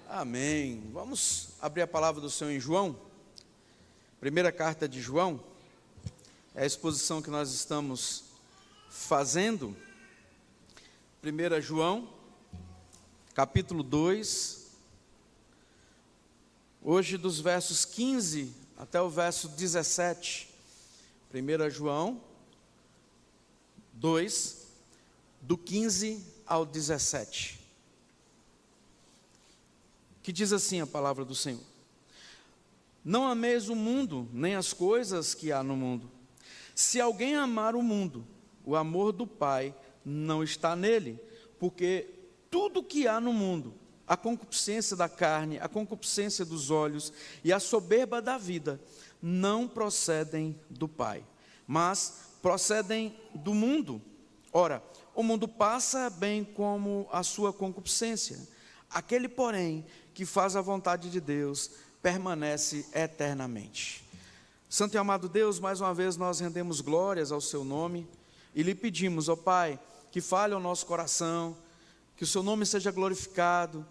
Amém. Vamos abrir a palavra do Senhor em João. Primeira carta de João. É a exposição que nós estamos fazendo. 1 João, capítulo 2. Hoje dos versos 15 até o verso 17. 1 João 2, do 15 ao 17. Que diz assim a palavra do Senhor: Não ameis o mundo, nem as coisas que há no mundo. Se alguém amar o mundo, o amor do Pai não está nele, porque tudo que há no mundo, a concupiscência da carne, a concupiscência dos olhos e a soberba da vida, não procedem do Pai, mas procedem do mundo. Ora, o mundo passa bem como a sua concupiscência. Aquele, porém, que faz a vontade de Deus, permanece eternamente. Santo e amado Deus, mais uma vez nós rendemos glórias ao seu nome e lhe pedimos, ó Pai, que fale ao nosso coração, que o seu nome seja glorificado,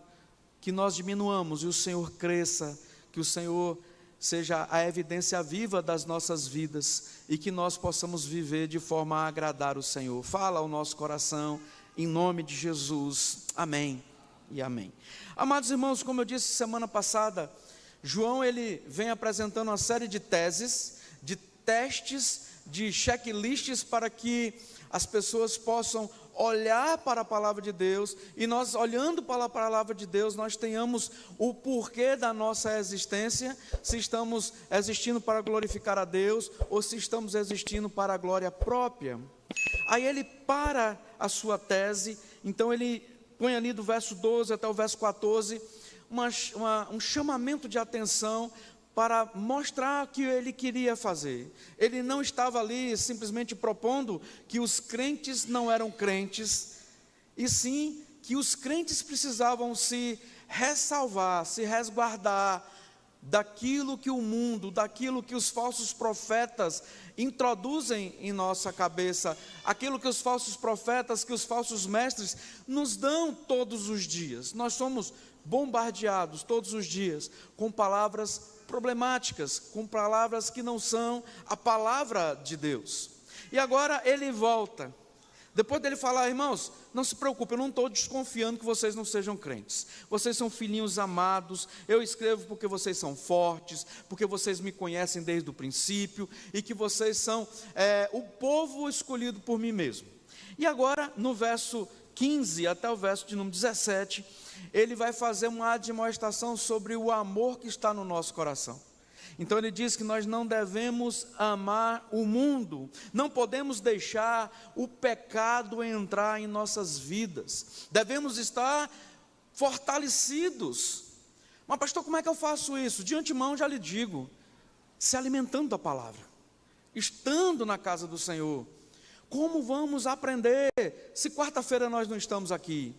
que nós diminuamos e o Senhor cresça, que o Senhor seja a evidência viva das nossas vidas e que nós possamos viver de forma a agradar o Senhor. Fala ao nosso coração, em nome de Jesus. Amém e amém. Amados irmãos, como eu disse semana passada, João ele vem apresentando uma série de teses, de testes, de checklists para que as pessoas possam olhar para a palavra de Deus e nós, olhando para a palavra de Deus, nós tenhamos o porquê da nossa existência, se estamos existindo para glorificar a Deus ou se estamos existindo para a glória própria. Aí ele para a sua tese, então ele põe ali do verso 12 até o verso 14, um chamamento de atenção para mostrar o que ele queria fazer. Ele não estava ali simplesmente propondo que os crentes não eram crentes, e sim que os crentes precisavam se ressalvar, se resguardar daquilo que o mundo, daquilo que os falsos profetas introduzem em nossa cabeça, aquilo que os falsos profetas, que os falsos mestres nos dão todos os dias. Nós somos bombardeados todos os dias com palavras problemáticas, com palavras que não são a palavra de Deus. E agora ele volta. Depois dele falar, irmãos, não se preocupe, eu não estou desconfiando que vocês não sejam crentes. Vocês são filhinhos amados, eu escrevo porque vocês são fortes, porque vocês me conhecem desde o princípio, e que vocês são o povo escolhido por mim mesmo. E agora, no verso 15 até o verso de número 17, ele vai fazer uma admoestação sobre o amor que está no nosso coração. Então ele diz que nós não devemos amar o mundo, não podemos deixar o pecado entrar em nossas vidas, devemos estar fortalecidos. Mas pastor, como é que eu faço isso? De antemão já lhe digo, se alimentando da palavra, estando na casa do Senhor. Como vamos aprender se quarta-feira nós não estamos aqui?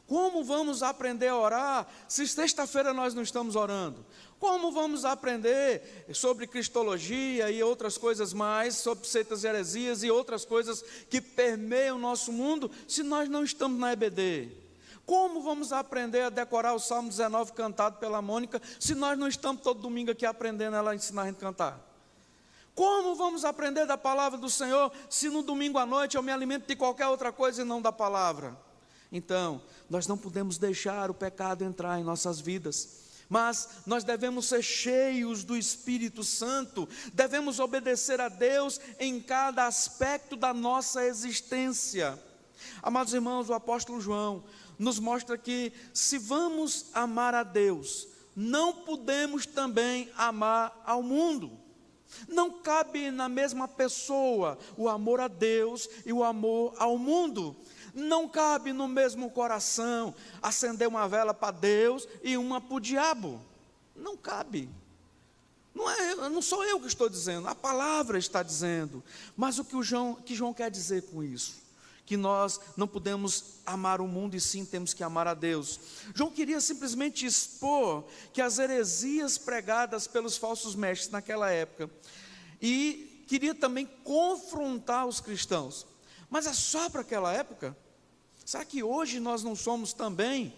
Como vamos aprender a orar se sexta-feira nós não estamos orando? Como vamos aprender sobre cristologia e outras coisas mais, sobre seitas e heresias e outras coisas que permeiam o nosso mundo se nós não estamos na EBD? Como vamos aprender a decorar o Salmo 19 cantado pela Mônica se nós não estamos todo domingo aqui aprendendo ela a ensinar a gente a cantar? Como vamos aprender da palavra do Senhor se no domingo à noite eu me alimento de qualquer outra coisa e não da palavra? Então, nós não podemos deixar o pecado entrar em nossas vidas, mas nós devemos ser cheios do Espírito Santo, devemos obedecer a Deus em cada aspecto da nossa existência. Amados irmãos, o apóstolo João nos mostra que se vamos amar a Deus, não podemos também amar ao mundo. Não cabe na mesma pessoa o amor a Deus e o amor ao mundo. Não cabe no mesmo coração acender uma vela para Deus e uma para o diabo. Não cabe. Não sou eu que estou dizendo, a palavra está dizendo. Mas o que João quer dizer com isso? Que nós não podemos amar o mundo e sim temos que amar a Deus. João queria simplesmente expor que as heresias pregadas pelos falsos mestres naquela época, e queria também confrontar os cristãos. Mas é só para aquela época? Será que hoje nós não somos também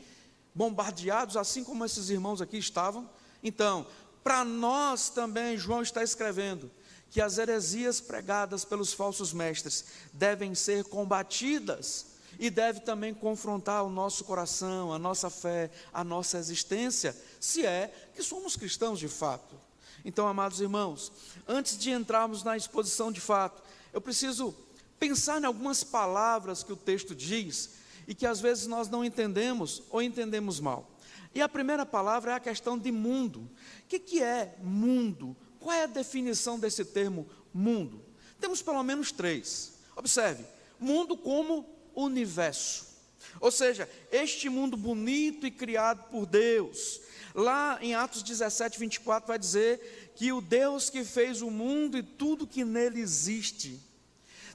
bombardeados, assim como esses irmãos aqui estavam. Então, para nós também, João está escrevendo que as heresias pregadas pelos falsos mestres devem ser combatidas e deve também confrontar o nosso coração, a nossa fé, a nossa existência, se é que somos cristãos de fato. Então, amados irmãos, antes de entrarmos na exposição de fato, eu preciso pensar em algumas palavras que o texto diz e que às vezes nós não entendemos ou entendemos mal. E a primeira palavra é a questão de mundo. O que é mundo? Qual é a definição desse termo mundo? Temos pelo menos 3. Observe, mundo como universo. Ou seja, este mundo bonito e criado por Deus. Lá em Atos 17, 24 vai dizer que o Deus que fez o mundo e tudo que nele existe.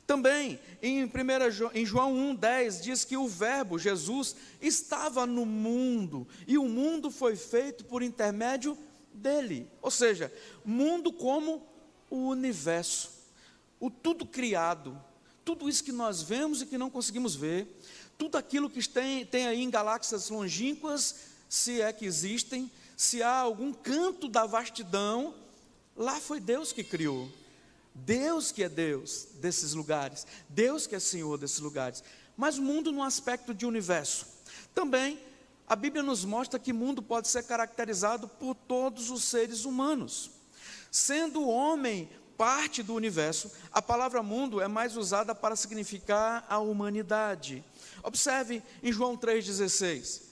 Também em João 1,10 diz que o verbo, Jesus, estava no mundo e o mundo foi feito por intermédio dele. Ou seja, mundo como o universo, o tudo criado, tudo isso que nós vemos e que não conseguimos ver, tudo aquilo que tem aí em galáxias longínquas, se é que existem, se há algum canto da vastidão, lá foi Deus que criou. Deus que é Deus desses lugares, Deus que é Senhor desses lugares. Mas o mundo no aspecto de universo. Também a Bíblia nos mostra que mundo pode ser caracterizado por todos os seres humanos. Sendo o homem parte do universo, a palavra mundo é mais usada para significar a humanidade. Observe em João 3,16.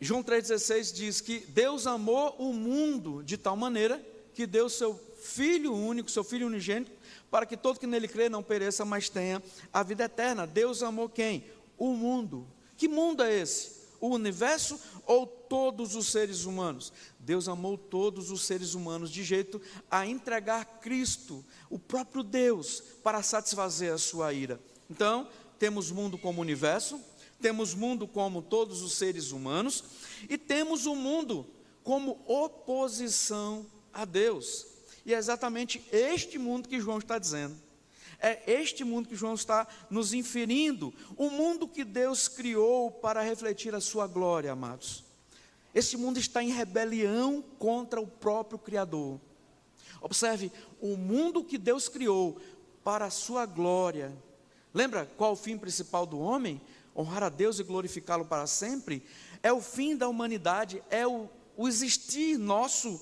João 3,16 diz que Deus amou o mundo de tal maneira que deu seu Filho único, seu Filho unigênito, para que todo que nele crê não pereça, mas tenha a vida eterna. Deus amou quem? O mundo. Que mundo é esse? O universo ou todos os seres humanos? Deus amou todos os seres humanos de jeito a entregar Cristo, o próprio Deus, para satisfazer a sua ira. Então, temos mundo como universo, temos mundo como todos os seres humanos, e temos o mundo como oposição a Deus. E é exatamente este mundo que João está dizendo. É este mundo que João está nos inferindo. O mundo que Deus criou para refletir a sua glória, amados. Este mundo está em rebelião contra o próprio Criador. Observe, o mundo que Deus criou para a sua glória. Lembra qual o fim principal do homem? Honrar a Deus e glorificá-lo para sempre. É o fim da humanidade, é o existir nosso.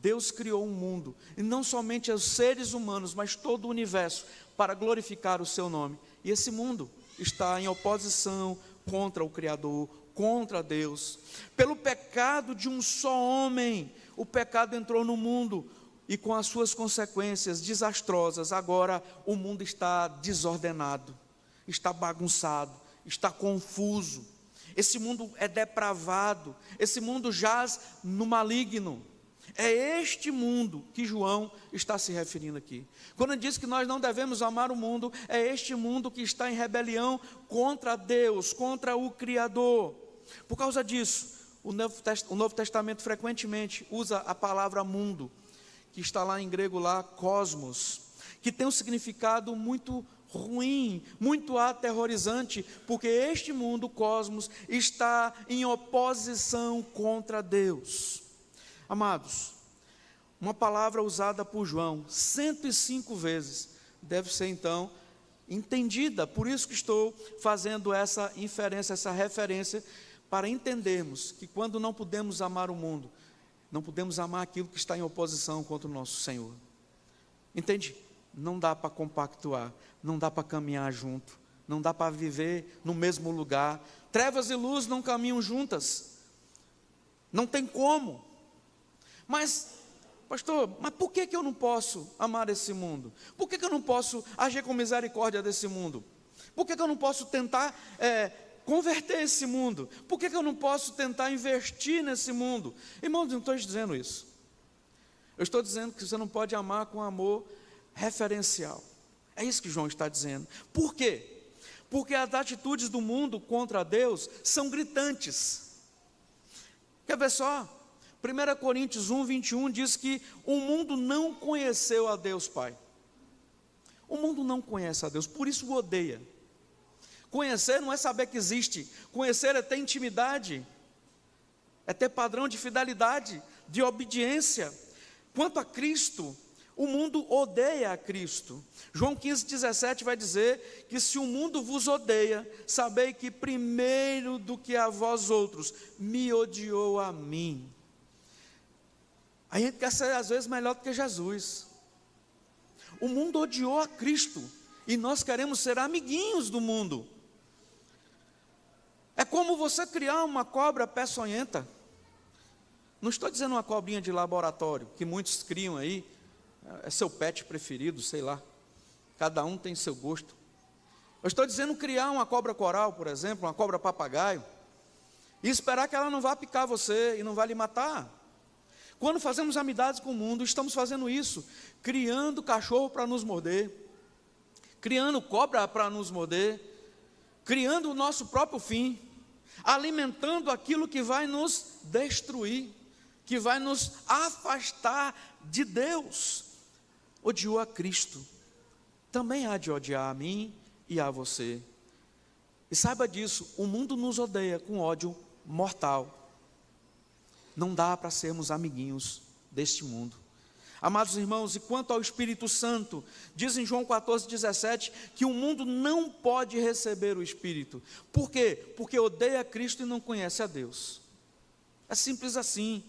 Deus criou um mundo, e não somente os seres humanos, mas todo o universo, para glorificar o seu nome. E esse mundo está em oposição contra o Criador, contra Deus. Pelo pecado de um só homem, o pecado entrou no mundo, e com as suas consequências desastrosas, agora o mundo está desordenado, está bagunçado, está confuso. Esse mundo é depravado, esse mundo jaz no maligno. É este mundo que João está se referindo aqui. Quando ele diz que nós não devemos amar o mundo, é este mundo que está em rebelião contra Deus, contra o Criador. Por causa disso, o Novo Testamento frequentemente usa a palavra mundo, que está lá em grego lá, cosmos, que tem um significado muito ruim, muito aterrorizante, porque este mundo, o cosmos, está em oposição contra Deus. Amados, uma palavra usada por João 105 vezes deve ser então entendida. Por isso que estou fazendo essa inferência, essa referência, para entendermos que quando não podemos amar o mundo, não podemos amar aquilo que está em oposição contra o nosso Senhor. Entende? Não dá para compactuar, não dá para caminhar junto, não dá para viver no mesmo lugar. Trevas e luz não caminham juntas, não tem como. Mas, pastor, mas por que eu não posso amar esse mundo? Por que eu não posso agir com misericórdia desse mundo? Por que eu não posso tentar converter esse mundo? Por que eu não posso tentar investir nesse mundo? Irmãos, não estou dizendo isso. Eu estou dizendo que você não pode amar com amor referencial. É isso que João está dizendo. Por quê? Porque as atitudes do mundo contra Deus são gritantes. Quer ver só? 1 Coríntios 1, 21 diz que o mundo não conheceu a Deus Pai. O mundo não conhece a Deus, por isso o odeia. Conhecer não é saber que existe, conhecer é ter intimidade, é ter padrão de fidelidade, de obediência. Quanto a Cristo, o mundo odeia a Cristo. João 15,17 vai dizer que se o mundo vos odeia, sabei que primeiro do que a vós outros, me odiou a mim. A gente quer ser às vezes melhor do que Jesus. O mundo odiou a Cristo, e nós queremos ser amiguinhos do mundo. É como você criar uma cobra peçonhenta. Não estou dizendo uma cobrinha de laboratório, que muitos criam aí, é seu pet preferido, sei lá. Cada um tem seu gosto. Eu estou dizendo criar uma cobra coral, por exemplo, uma cobra papagaio, e esperar que ela não vá picar você e não vá lhe matar. Quando fazemos amizades com o mundo, estamos fazendo isso, criando cachorro para nos morder, criando cobra para nos morder, criando o nosso próprio fim, alimentando aquilo que vai nos destruir, que vai nos afastar de Deus. Odiou a Cristo, também há de odiar a mim e a você. E saiba disso, o mundo nos odeia com ódio mortal. Não dá para sermos amiguinhos deste mundo. Amados irmãos, e quanto ao Espírito Santo, diz em João 14,17, que o mundo não pode receber o Espírito. Por quê? Porque odeia Cristo e não conhece a Deus. É simples assim.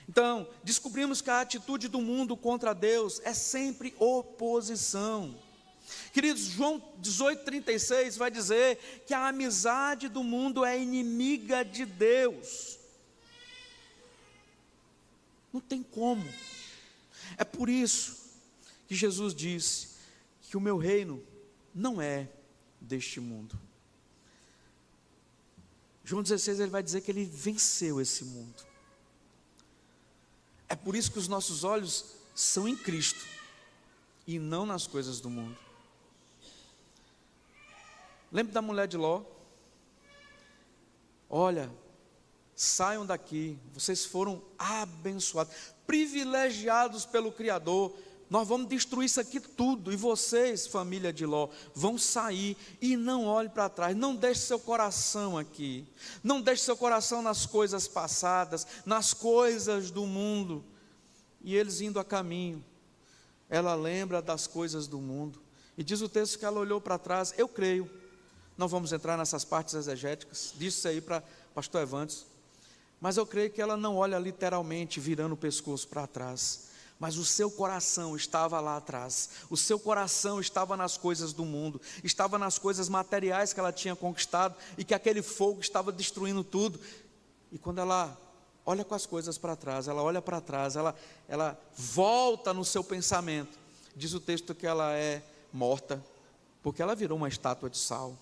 Então, descobrimos que a atitude do mundo contra Deus é sempre oposição. Queridos, João 18,36 vai dizer que a amizade do mundo é inimiga de Deus. Não tem como. É por isso que Jesus disse que o meu reino não é deste mundo. João 16 ele vai dizer que ele venceu esse mundo. É por isso que os nossos olhos são em Cristo e não nas coisas do mundo. Lembra da mulher de Ló? Olha, saiam daqui, vocês foram abençoados, privilegiados pelo Criador. Nós vamos destruir isso aqui tudo, e vocês, família de Ló, vão sair e não olhe para trás. Não deixe seu coração aqui, não deixe seu coração nas coisas passadas, nas coisas do mundo. E eles indo a caminho, ela lembra das coisas do mundo, e diz o texto que ela olhou para trás. Eu creio, não vamos entrar nessas partes exegéticas, disse aí para pastor Evantes, mas eu creio que ela não olha literalmente virando o pescoço para trás, mas o seu coração estava lá atrás, o seu coração estava nas coisas do mundo, estava nas coisas materiais que ela tinha conquistado, e que aquele fogo estava destruindo tudo. E quando ela olha com as coisas para trás, ela olha para trás, ela volta no seu pensamento, diz o texto que ela é morta, porque ela virou uma estátua de sal.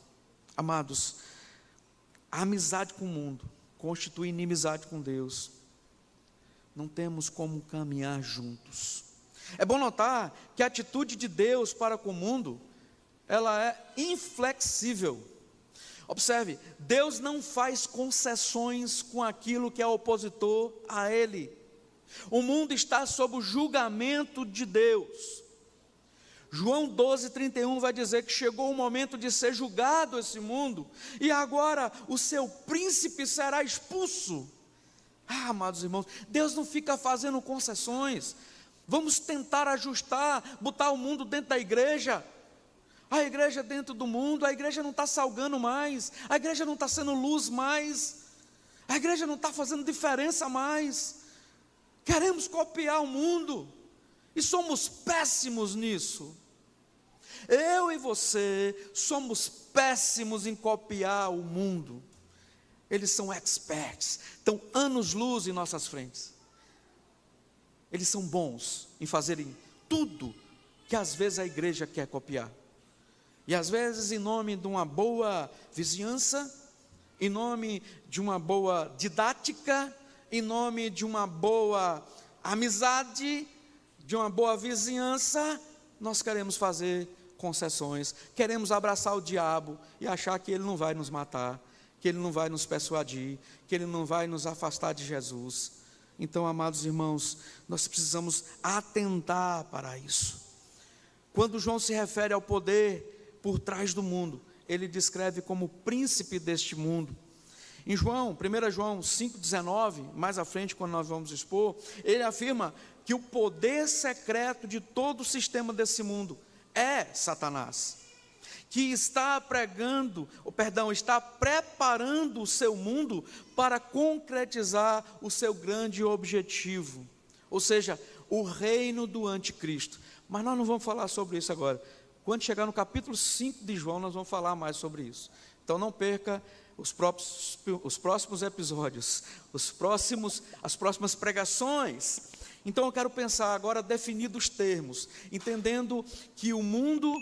Amados, a amizade com o mundo constitui inimizade com Deus. Não temos como caminhar juntos. É bom notar que a atitude de Deus para com o mundo, ela é inflexível. Observe, Deus não faz concessões com aquilo que é opositor a Ele. O mundo está sob o julgamento de Deus. João 12,31 vai dizer que chegou o momento de ser julgado esse mundo, e agora o seu príncipe será expulso. Amados irmãos, Deus não fica fazendo concessões. Vamos tentar ajustar, botar o mundo dentro da igreja, a igreja dentro do mundo. A igreja não está salgando mais, a igreja não está sendo luz mais, a igreja não está fazendo diferença mais. Queremos copiar o mundo, e somos péssimos nisso. Eu e você somos péssimos em copiar o mundo. Eles são experts, estão anos-luz em nossas frentes. Eles são bons em fazerem tudo que às vezes a igreja quer copiar. E às vezes em nome de uma boa vizinhança, em nome de uma boa didática, em nome de uma boa amizade, de uma boa vizinhança, nós queremos fazer concessões, queremos abraçar o diabo e achar que ele não vai nos matar, que ele não vai nos persuadir, que ele não vai nos afastar de Jesus. Então, amados irmãos, nós precisamos atentar para isso. Quando João se refere ao poder por trás do mundo, ele descreve como príncipe deste mundo. Em João, 1 João 5,19, mais à frente, quando nós vamos expor, ele afirma que o poder secreto de todo o sistema desse mundo é Satanás, que está está preparando o seu mundo para concretizar o seu grande objetivo, ou seja, o reino do anticristo. Mas nós não vamos falar sobre isso agora. Quando chegar no capítulo 5 de João, nós vamos falar mais sobre isso. Então não perca os próximos episódios, as próximas pregações. Então eu quero pensar agora, definidos os termos, entendendo que o mundo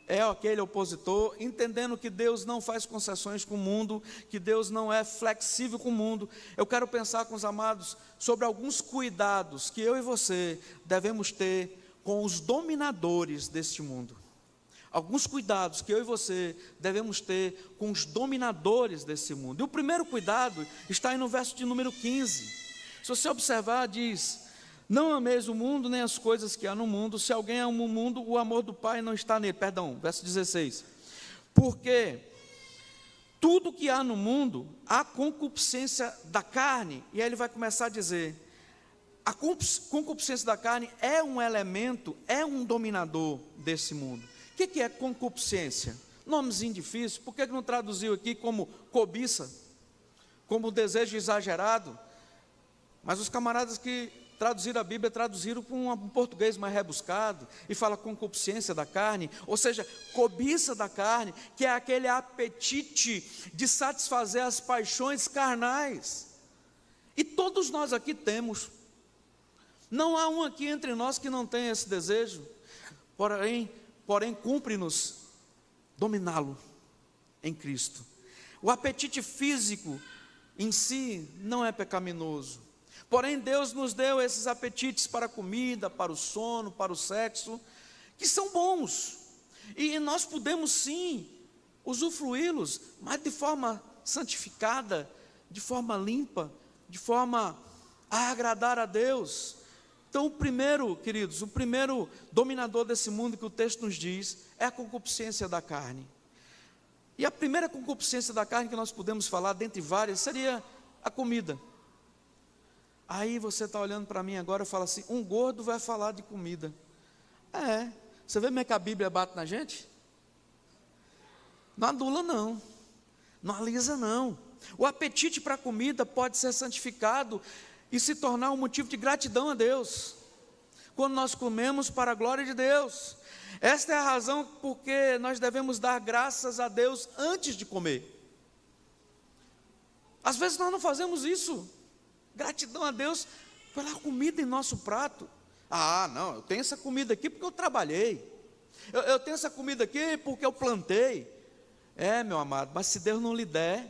é aquele opositor, entendendo que Deus não faz concessões com o mundo, que Deus não é flexível com o mundo. Eu quero pensar com os amados sobre alguns cuidados que eu e você devemos ter com os dominadores deste mundo. Alguns cuidados que eu e você devemos ter com os dominadores desse mundo. E o primeiro cuidado está aí no verso de número 15. Se você observar, diz: não ameis o mundo, nem as coisas que há no mundo. Se alguém ama o mundo, o amor do Pai não está nele. Perdão, verso 16. Porque tudo que há no mundo, há concupiscência da carne. E aí ele vai começar a dizer: a concupiscência da carne é um elemento, é um dominador desse mundo. O que é concupiscência? Nomezinho difícil. Por que não traduziu aqui como cobiça, como desejo exagerado? Mas os camaradas que traduziram a Bíblia, traduziram com um português mais rebuscado, e fala concupiscência da carne, ou seja, cobiça da carne, que é aquele apetite de satisfazer as paixões carnais. E todos nós aqui temos. Não há um aqui entre nós que não tenha esse desejo. Porém cumpre-nos dominá-lo em Cristo. O apetite físico em si não é pecaminoso. Porém, Deus nos deu esses apetites para a comida, para o sono, para o sexo, que são bons. E nós podemos sim usufruí-los, mas de forma santificada, de forma limpa, de forma a agradar a Deus. Então, queridos, o primeiro dominador desse mundo que o texto nos diz é a concupiscência da carne. E a primeira concupiscência da carne que nós podemos falar, dentre várias, seria a comida. Aí você está olhando para mim agora e fala assim: um gordo vai falar de comida. Você vê como é que a Bíblia bate na gente? Não adula não, não alisa não. O apetite para a comida pode ser santificado e se tornar um motivo de gratidão a Deus, quando nós comemos para a glória de Deus. Esta é a razão porque nós devemos dar graças a Deus antes de comer. Às vezes nós não fazemos isso. Gratidão a Deus pela comida em nosso prato. Não, eu tenho essa comida aqui porque eu trabalhei. Eu tenho essa comida aqui porque eu plantei. Meu amado, mas se Deus não lhe der,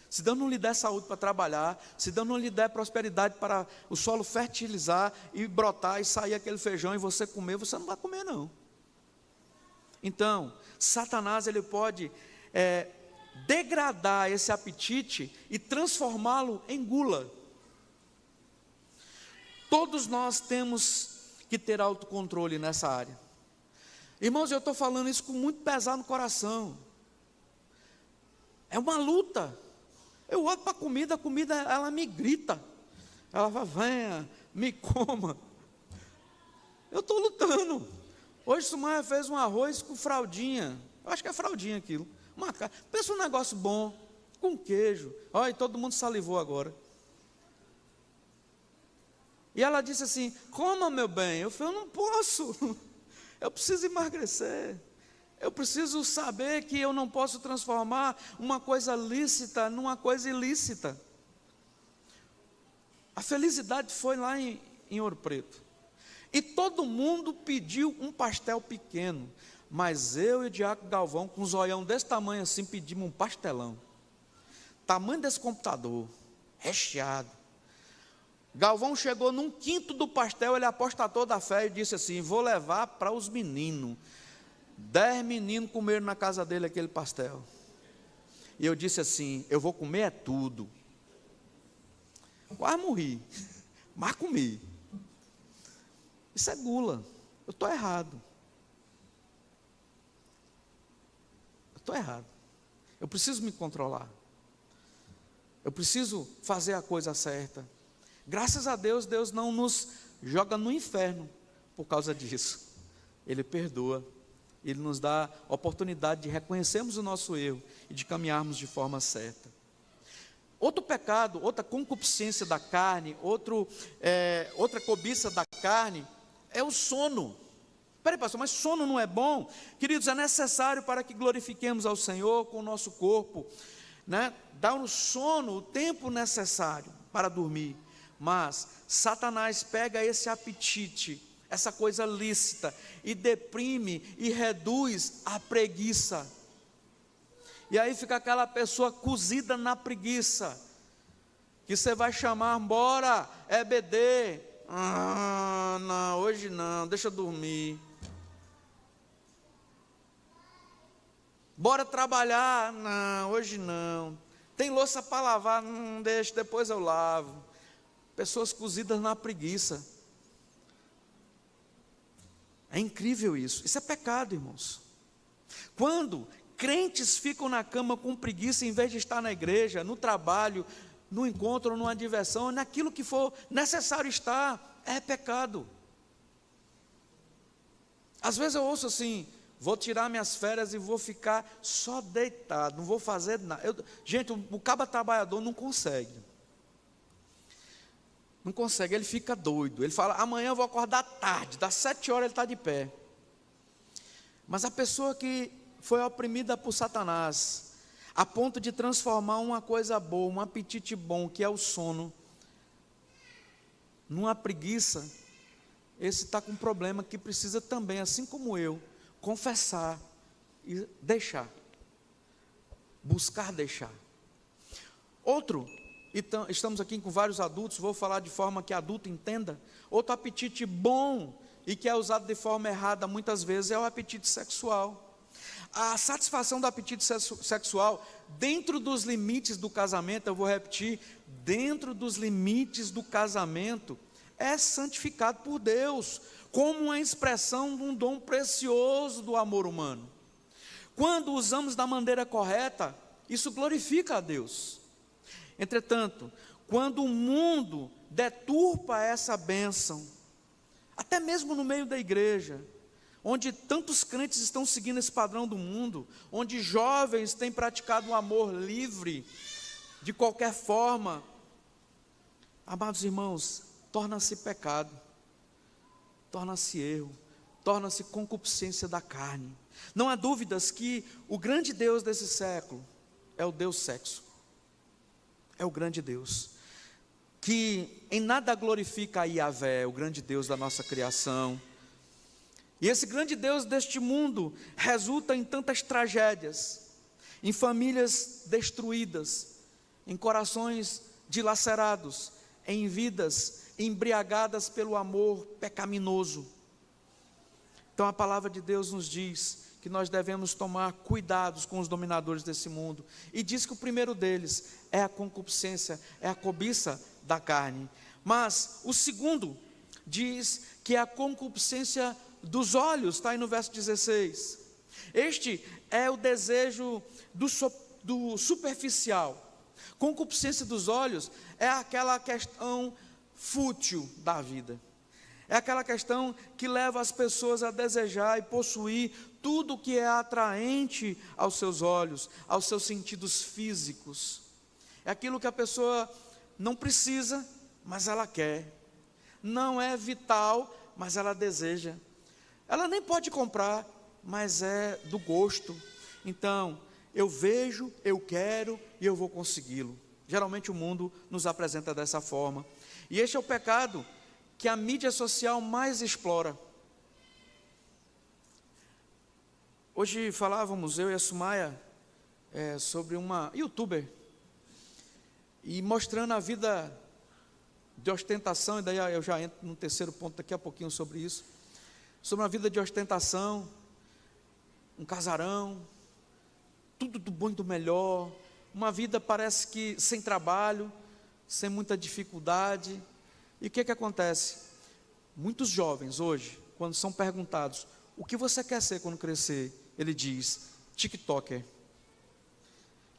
se Deus não lhe der saúde para trabalhar, se Deus não lhe der prosperidade para o solo fertilizar e brotar e sair aquele feijão e você comer, você não vai comer não. Então, Satanás ele pode degradar esse apetite e transformá-lo em gula. Todos nós temos que ter autocontrole nessa área. Irmãos, eu estou falando isso com muito pesar no coração. É uma luta. Eu olho para a comida ela me grita. Ela fala: venha, me coma. Eu estou lutando. Hoje Sumaia fez um arroz com fraldinha. Eu acho que é fraldinha aquilo. Pensa um negócio bom, com queijo. Olha, todo mundo salivou agora. E ela disse assim: coma, meu bem. Eu falei: eu não posso. Eu preciso emagrecer. Eu preciso saber que eu não posso transformar uma coisa lícita numa coisa ilícita. A felicidade foi lá em Ouro Preto. E todo mundo pediu um pastel pequeno. Mas eu e o Diácono Galvão, com um zoião desse tamanho assim, pedimos um pastelão. Tamanho desse computador, recheado. Galvão chegou num quinto do pastel, ele apostatou da fé e disse assim: vou levar para os meninos. 10 meninos comeram na casa dele aquele pastel. E eu disse assim: eu vou comer tudo. Quase morri, mas comi. Isso é gula. Eu estou errado. Eu estou errado. Eu preciso me controlar. Eu preciso fazer a coisa certa. Graças a Deus, Deus não nos joga no inferno por causa disso. Ele perdoa. Ele nos dá a oportunidade de reconhecermos o nosso erro e de caminharmos de forma certa. Outro pecado, outra concupiscência da carne, outra cobiça da carne, é o sono. Peraí, pastor, mas sono não é bom? Queridos, é necessário para que glorifiquemos ao Senhor com o nosso corpo, né? Dar o sono, o tempo necessário para dormir. Mas Satanás pega esse apetite, essa coisa lícita, e deprime e reduz a preguiça. E aí fica aquela pessoa cozida na preguiça, que você vai chamar, bora, EBD. Ah, não, hoje não, deixa eu dormir. Bora trabalhar, não, hoje não. Tem louça para lavar, não deixa, depois eu lavo. Pessoas cozidas na preguiça. É incrível isso. Isso é pecado, irmãos. Quando crentes ficam na cama com preguiça, em vez de estar na igreja, no trabalho, no encontro, numa diversão, naquilo que for necessário estar, é pecado. Às vezes eu ouço assim: vou tirar minhas férias e vou ficar só deitado, não vou fazer nada. Gente, o caba trabalhador não consegue. Não consegue, ele fica doido. Ele fala: amanhã eu vou acordar tarde, das 7 horas ele está de pé. Mas a pessoa que foi oprimida por Satanás, a ponto de transformar uma coisa boa, um apetite bom, que é o sono, numa preguiça, esse está com um problema que precisa também, assim como eu, confessar e deixar. Buscar deixar. Outro, então, estamos aqui com vários adultos, vou falar de forma que adulto entenda. Outro apetite bom e que é usado de forma errada muitas vezes é o apetite sexual. A satisfação do apetite sexual dentro dos limites do casamento, eu vou repetir, dentro dos limites do casamento, é santificado por Deus, como uma expressão de um dom precioso do amor humano. Quando usamos da maneira correta, isso glorifica a Deus. Entretanto, quando o mundo deturpa essa bênção, até mesmo no meio da igreja, onde tantos crentes estão seguindo esse padrão do mundo, onde jovens têm praticado um amor livre, de qualquer forma, amados irmãos, torna-se pecado, torna-se erro, torna-se concupiscência da carne. Não há dúvidas que o grande Deus desse século é o Deus sexo. É o grande Deus, que em nada glorifica a Yahvé, o grande Deus da nossa criação. E esse grande Deus deste mundo resulta em tantas tragédias, em famílias destruídas, em corações dilacerados, em vidas embriagadas pelo amor pecaminoso. Então a palavra de Deus nos diz que nós devemos tomar cuidados com os dominadores desse mundo, e diz que o primeiro deles é a concupiscência, é a cobiça da carne. Mas o segundo diz que é a concupiscência dos olhos, está aí no verso 16. Este é o desejo do superficial. Concupiscência dos olhos é aquela questão fútil da vida. É aquela questão que leva as pessoas a desejar e possuir tudo que é atraente aos seus olhos, aos seus sentidos físicos. É aquilo que a pessoa não precisa, mas ela quer. Não é vital, mas ela deseja. Ela nem pode comprar, mas é do gosto. Então, eu vejo, eu quero e eu vou consegui-lo. Geralmente o mundo nos apresenta dessa forma. E este é o pecado que a mídia social mais explora. Hoje falávamos, eu e a Sumaia, sobre uma youtuber, e mostrando a vida de ostentação, e daí eu já entro no terceiro ponto daqui a pouquinho sobre isso, sobre uma vida de ostentação, um casarão, tudo do bom e do melhor, uma vida parece que sem trabalho, sem muita dificuldade. E o que acontece? Muitos jovens hoje, quando são perguntados, o que você quer ser quando crescer? Ele diz, TikToker.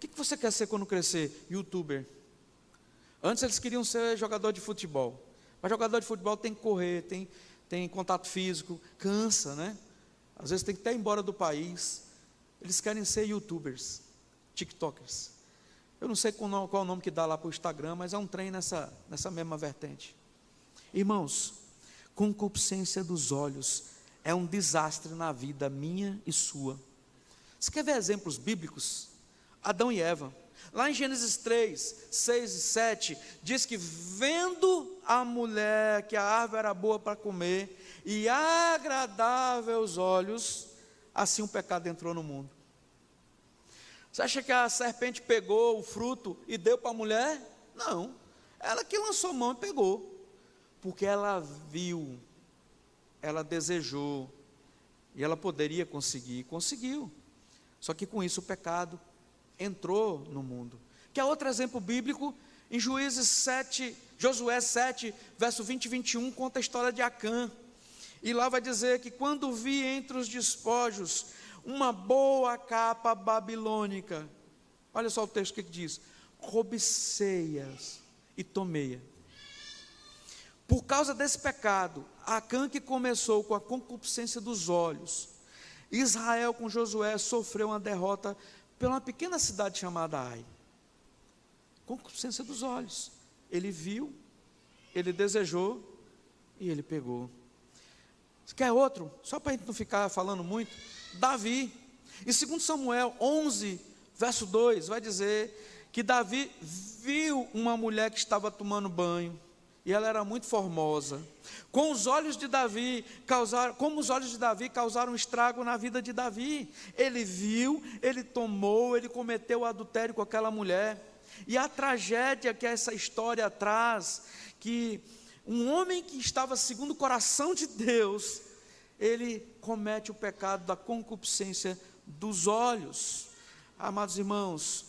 que você quer ser quando crescer? YouTuber. Antes eles queriam ser jogador de futebol. Mas jogador de futebol tem que correr, tem contato físico, cansa, né? Às vezes tem que até ir embora do país. Eles querem ser YouTubers, TikTokers. Eu não sei qual o nome que dá lá para o Instagram, mas é um trem nessa mesma vertente. Irmãos, concupiscência dos olhos é um desastre na vida minha e sua. Você quer ver exemplos bíblicos? Adão e Eva. Lá em Gênesis 3, 6 e 7, diz que vendo a mulher que a árvore era boa para comer e agradável aos olhos, assim o pecado entrou no mundo. Você acha que a serpente pegou o fruto e deu para a mulher? Não, ela que lançou mão e pegou, porque ela viu, ela desejou, e ela poderia conseguir, conseguiu. Só que com isso o pecado entrou no mundo. Que é outro exemplo bíblico, em Josué 7, verso 20 e 21, conta a história de Acã. E lá vai dizer que quando vi entre os despojos uma boa capa babilônica, olha só o texto que diz: cobicei-as e tomei-a. Por causa desse pecado, Acã, que começou com a concupiscência dos olhos, Israel com Josué sofreu uma derrota pela uma pequena cidade chamada Ai. Concupiscência dos olhos. Ele viu, ele desejou e ele pegou. Você quer outro? Só para a gente não ficar falando muito. Davi. Em 2 Samuel 11, verso 2, vai dizer que Davi viu uma mulher que estava tomando banho, e ela era muito formosa. Como os olhos de Davi causaram um estrago na vida de Davi. Ele viu, ele tomou, ele cometeu o adultério com aquela mulher. E a tragédia que essa história traz, que um homem que estava segundo o coração de Deus, ele comete o pecado da concupiscência dos olhos. Amados irmãos,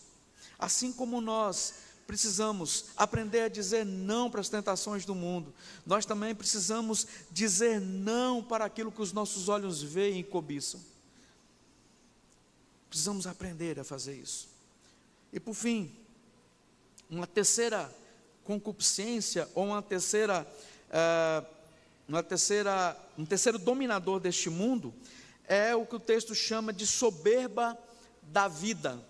assim como nós precisamos aprender a dizer não para as tentações do mundo, nós também precisamos dizer não para aquilo que os nossos olhos veem e cobiçam. Precisamos aprender a fazer isso. E por fim, uma terceira concupiscência, ou um terceiro dominador deste mundo, é o que o texto chama de soberba da vida.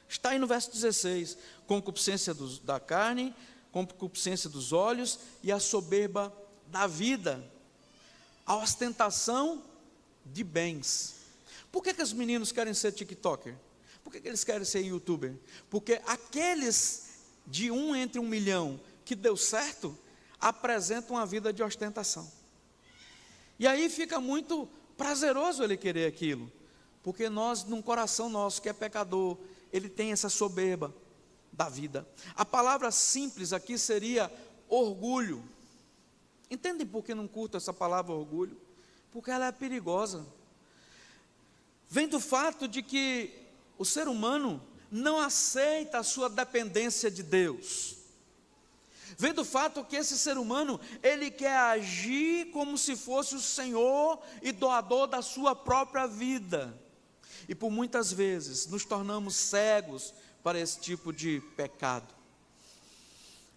Está aí no verso 16, concupiscência da carne, concupiscência dos olhos e a soberba da vida, a ostentação de bens. Por que os meninos querem ser TikToker? Por que eles querem ser YouTuber? Porque aqueles de 1 entre 1 milhão que deu certo, apresentam uma vida de ostentação. E aí fica muito prazeroso ele querer aquilo, porque nós, num coração nosso que é pecador, ele tem essa soberba da vida. A palavra simples aqui seria orgulho. Entendem por que não curto essa palavra orgulho? Porque ela é perigosa. Vem do fato de que o ser humano não aceita a sua dependência de Deus. Vem do fato que esse ser humano, ele quer agir como se fosse o Senhor e doador da sua própria vida. E por muitas vezes nos tornamos cegos para esse tipo de pecado.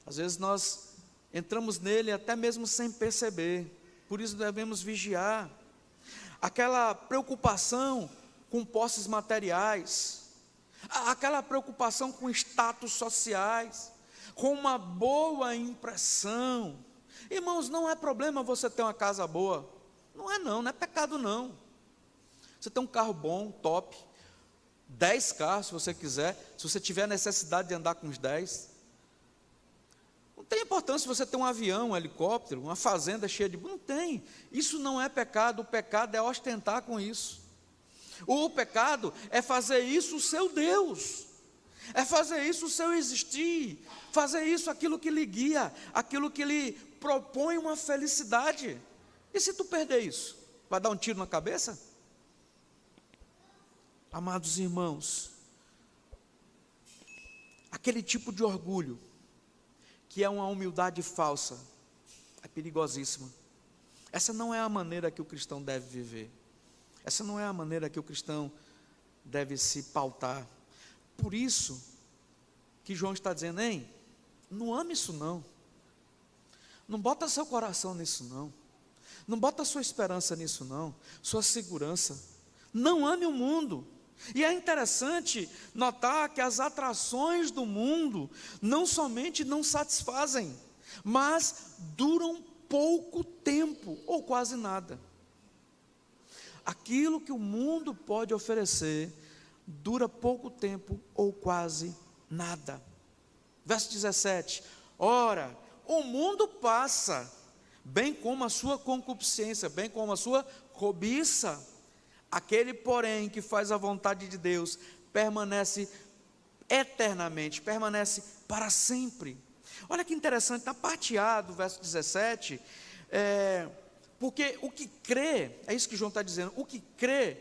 Às vezes nós entramos nele até mesmo sem perceber. Por isso devemos vigiar. Aquela preocupação com posses materiais, aquela preocupação com status sociais, com uma boa impressão. Irmãos, não é problema você ter uma casa boa. Não é pecado não. Você tem um carro bom, top, 10 carros se você quiser, se você tiver necessidade de andar com os 10. Não tem importância se você tem um avião, um helicóptero, uma fazenda cheia de... Não tem. Isso não é pecado, o pecado é ostentar com isso. O pecado é fazer isso o seu Deus, é fazer isso o seu existir, fazer isso aquilo que lhe guia, aquilo que lhe propõe uma felicidade. E se tu perder isso, vai dar um tiro na cabeça? Amados irmãos, aquele tipo de orgulho, que é uma humildade falsa, é perigosíssima. Essa não é a maneira que o cristão deve viver. Essa não é a maneira que o cristão deve se pautar. Por isso, que João está dizendo: hein, não ame isso não. Não bota seu coração nisso não. Não bota sua esperança nisso não. Sua segurança. Não ame o mundo. E é interessante notar que as atrações do mundo não somente não satisfazem, mas duram pouco tempo ou quase nada. Aquilo que o mundo pode oferecer dura pouco tempo ou quase nada. Verso 17: ora, o mundo passa, bem como a sua concupiscência, bem como a sua cobiça. Aquele, porém, que faz a vontade de Deus, permanece eternamente, permanece para sempre. Olha que interessante, na parte A do verso 17, porque o que crê, é isso que João está dizendo, o que crê,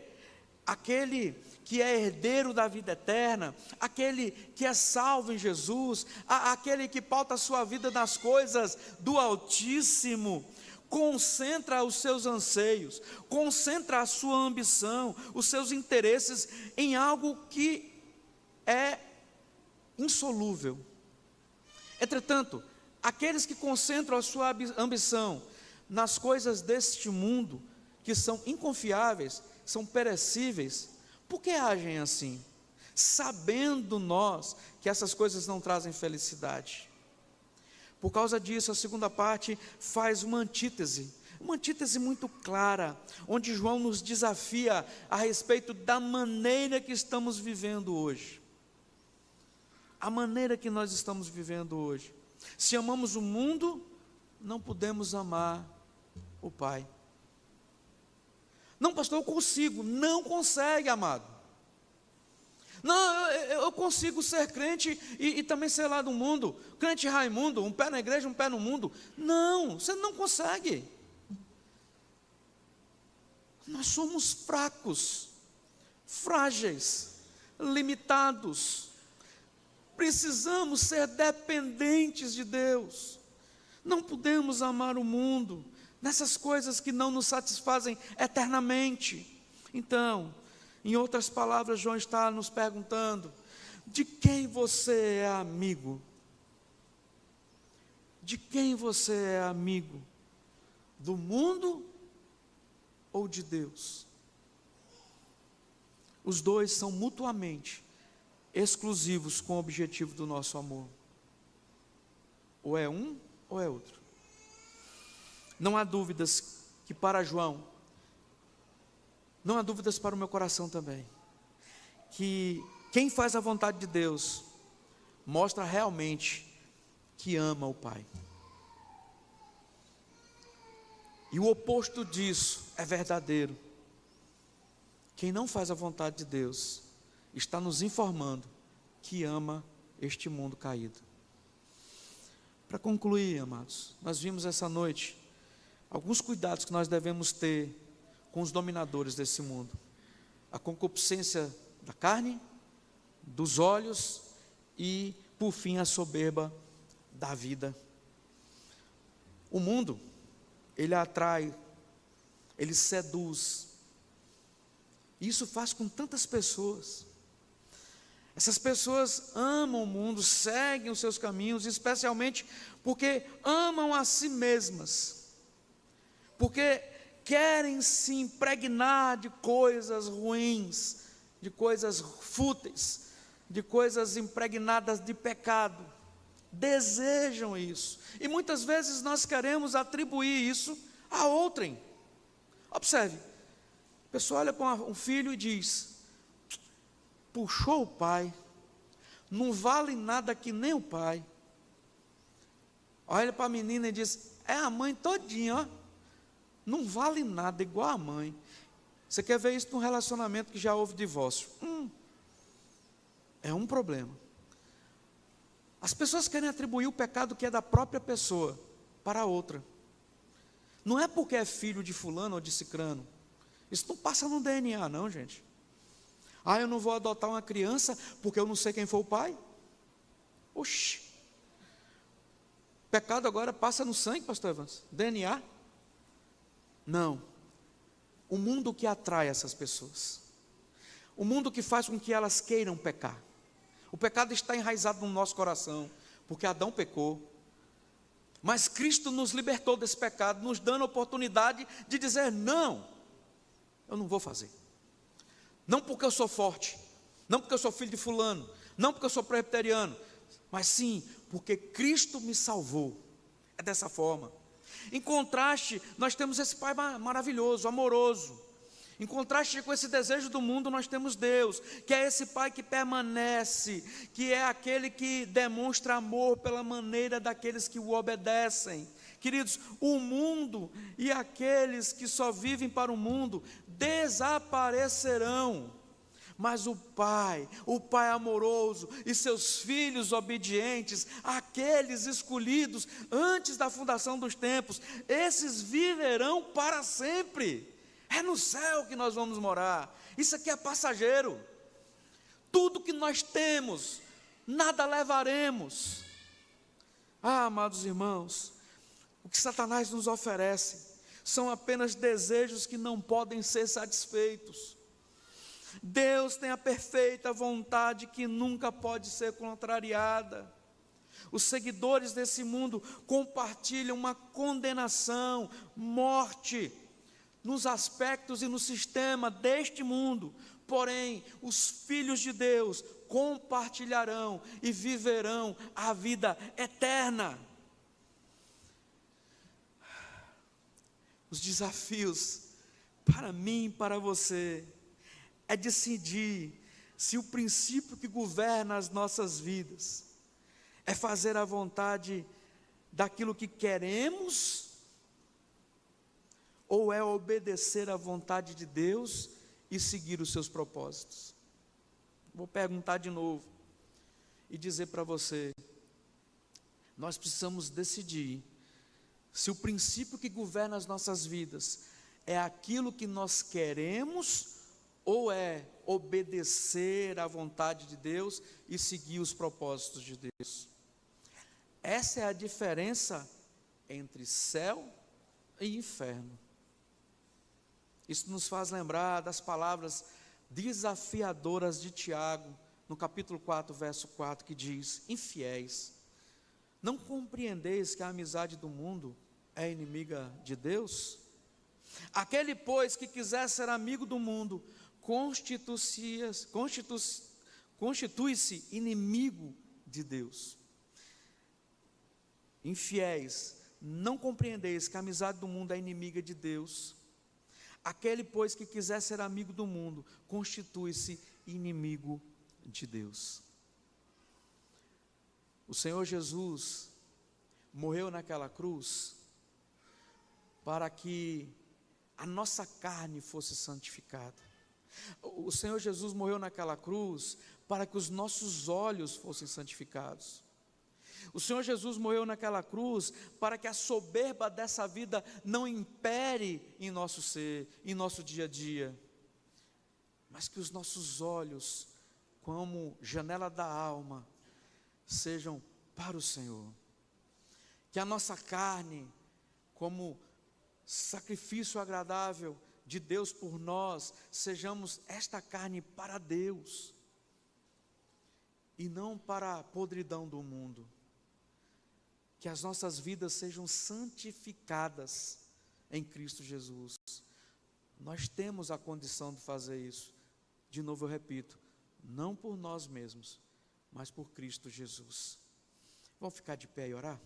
aquele que é herdeiro da vida eterna, aquele que é salvo em Jesus, aquele que pauta a sua vida nas coisas do Altíssimo, concentra os seus anseios, concentra a sua ambição, os seus interesses em algo que é insolúvel. Entretanto, aqueles que concentram a sua ambição nas coisas deste mundo, que são inconfiáveis, são perecíveis, por que agem assim? Sabendo nós que essas coisas não trazem felicidade. Por causa disso, a segunda parte faz uma antítese muito clara, onde João nos desafia a respeito da maneira que estamos vivendo hoje. A maneira que nós estamos vivendo hoje. Se amamos o mundo, não podemos amar o Pai. Não, pastor, eu consigo. Não consegue, amado. Não, eu consigo ser crente e também ser lá do mundo. Crente Raimundo, um pé na igreja, um pé no mundo. Não, você não consegue. Nós somos fracos, frágeis, limitados. Precisamos ser dependentes de Deus. Não podemos amar o mundo nessas coisas que não nos satisfazem eternamente. Então, em outras palavras, João está nos perguntando: de quem você é amigo? De quem você é amigo? Do mundo ou de Deus? Os dois são mutuamente exclusivos com o objetivo do nosso amor. Ou é um ou é outro. Não há dúvidas que para João, não há dúvidas para o meu coração também, que quem faz a vontade de Deus mostra realmente que ama o Pai. E o oposto disso é verdadeiro. Quem não faz a vontade de Deus está nos informando que ama este mundo caído. Para concluir, amados, nós vimos essa noite alguns cuidados que nós devemos ter com os dominadores desse mundo: a concupiscência da carne, dos olhos e, por fim, a soberba da vida. O mundo, ele atrai, ele seduz. Isso faz com tantas pessoas. Essas pessoas amam o mundo, seguem os seus caminhos, especialmente porque amam a si mesmas, porque querem se impregnar de coisas ruins, de coisas fúteis, de coisas impregnadas de pecado. Desejam isso. E muitas vezes nós queremos atribuir isso a outrem. Observe, a pessoa olha para um filho e diz: puxou o pai, não vale nada que nem o pai. Olha para a menina e diz: é a mãe todinha, ó, não vale nada, igual a mãe. Você quer ver isso num relacionamento que já houve divórcio? É um problema. As pessoas querem atribuir o pecado que é da própria pessoa para a outra. Não é porque é filho de fulano ou de cicrano. Isso não passa no DNA, não, gente. Eu não vou adotar uma criança porque eu não sei quem foi o pai. Oxi. Pecado agora passa no sangue, pastor Evans? DNA? Não. O mundo que atrai essas pessoas. O mundo que faz com que elas queiram pecar. O pecado está enraizado no nosso coração, porque Adão pecou. Mas Cristo nos libertou desse pecado, nos dando a oportunidade de dizer: não, eu não vou fazer. Não porque eu sou forte, não porque eu sou filho de fulano, não porque eu sou presbiteriano, mas sim porque Cristo me salvou. É dessa forma. Em contraste, nós temos esse Pai maravilhoso, amoroso. Em contraste com esse desejo do mundo, nós temos Deus, que é esse Pai que permanece, que é aquele que demonstra amor pela maneira daqueles que o obedecem. Queridos, o mundo e aqueles que só vivem para o mundo desaparecerão, mas o Pai amoroso e seus filhos obedientes, aqueles escolhidos antes da fundação dos tempos, esses viverão para sempre. É no céu que nós vamos morar. Isso aqui é passageiro. Tudo que nós temos, nada levaremos. Amados irmãos, o que Satanás nos oferece são apenas desejos que não podem ser satisfeitos. Deus tem a perfeita vontade que nunca pode ser contrariada. Os seguidores desse mundo compartilham uma condenação, morte, nos aspectos e no sistema deste mundo. Porém, os filhos de Deus compartilharão e viverão a vida eterna. Os desafios para mim e para você é decidir se o princípio que governa as nossas vidas é fazer a vontade daquilo que queremos, ou é obedecer à vontade de Deus e seguir os seus propósitos. Vou perguntar de novo e dizer para você: nós precisamos decidir se o princípio que governa as nossas vidas é aquilo que nós queremos, ou é obedecer à vontade de Deus e seguir os propósitos de Deus. Essa é a diferença entre céu e inferno. Isso nos faz lembrar das palavras desafiadoras de Tiago, no capítulo 4, verso 4, que diz: infiéis, não compreendeis que a amizade do mundo é inimiga de Deus? Aquele, pois, que quiser ser amigo do mundo, constitui-se inimigo de Deus. Infiéis, não compreendeis que a amizade do mundo é inimiga de Deus? Aquele, pois, que quiser ser amigo do mundo, constitui-se inimigo de Deus. O Senhor Jesus morreu naquela cruz para que a nossa carne fosse santificada. O Senhor Jesus morreu naquela cruz para que os nossos olhos fossem santificados. O Senhor Jesus morreu naquela cruz para que a soberba dessa vida não impere em nosso ser, em nosso dia a dia, mas que os nossos olhos, como janela da alma, sejam para o Senhor. Que a nossa carne, como sacrifício agradável de Deus por nós, sejamos esta carne para Deus e não para a podridão do mundo. Que as nossas vidas sejam santificadas em Cristo Jesus. Nós temos a condição de fazer isso. De novo eu repito, não por nós mesmos, mas por Cristo Jesus. Vamos ficar de pé e orar?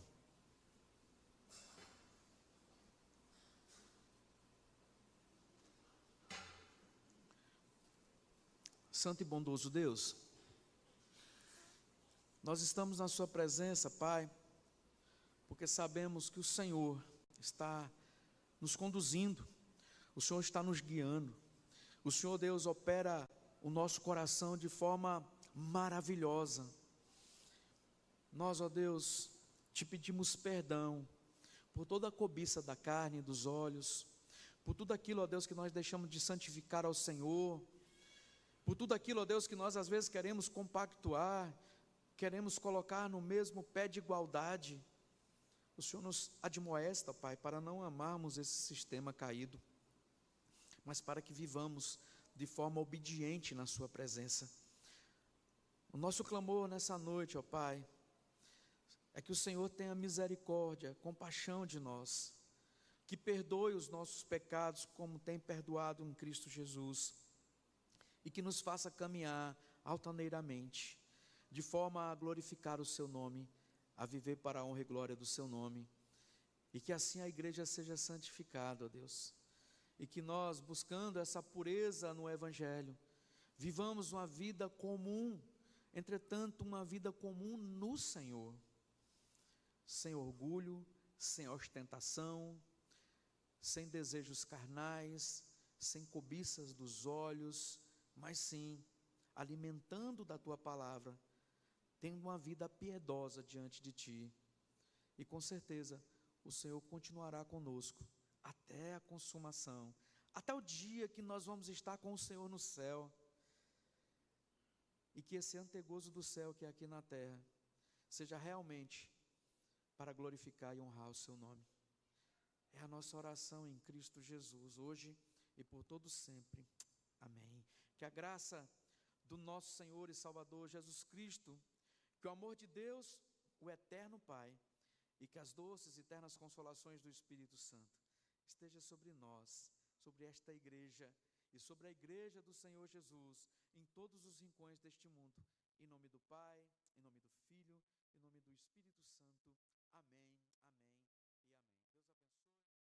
Santo e bondoso Deus, nós estamos na sua presença, Pai, porque sabemos que o Senhor está nos conduzindo, o Senhor está nos guiando, o Senhor Deus opera o nosso coração de forma maravilhosa. Nós, ó Deus, te pedimos perdão por toda a cobiça da carne e dos olhos, por tudo aquilo, ó Deus, que nós deixamos de santificar ao Senhor, por tudo aquilo, ó Deus, que nós às vezes queremos compactuar, queremos colocar no mesmo pé de igualdade. O Senhor nos admoesta, Pai, para não amarmos esse sistema caído, mas para que vivamos de forma obediente na sua presença. O nosso clamor nessa noite, ó Pai, é que o Senhor tenha misericórdia, compaixão de nós, que perdoe os nossos pecados como tem perdoado em Cristo Jesus, e que nos faça caminhar altaneiramente, de forma a glorificar o Seu nome, a viver para a honra e glória do Seu nome, e que assim a igreja seja santificada, ó Deus, e que nós, buscando essa pureza no Evangelho, vivamos uma vida comum, entretanto uma vida comum no Senhor, sem orgulho, sem ostentação, sem desejos carnais, sem cobiças dos olhos, mas sim, alimentando da Tua palavra, tendo uma vida piedosa diante de Ti, e com certeza o Senhor continuará conosco, até a consumação, até o dia que nós vamos estar com o Senhor no céu, e que esse antegozo do céu que é aqui na terra, seja realmente para glorificar e honrar o Seu nome. É a nossa oração em Cristo Jesus, hoje e por todo sempre. Amém. Que a graça do nosso Senhor e Salvador Jesus Cristo, que o amor de Deus, o eterno Pai, e que as doces e eternas consolações do Espírito Santo esteja sobre nós, sobre esta igreja e sobre a igreja do Senhor Jesus, em todos os rincões deste mundo. Em nome do Pai, em nome do Filho, em nome do Espírito Santo. Amém, amém.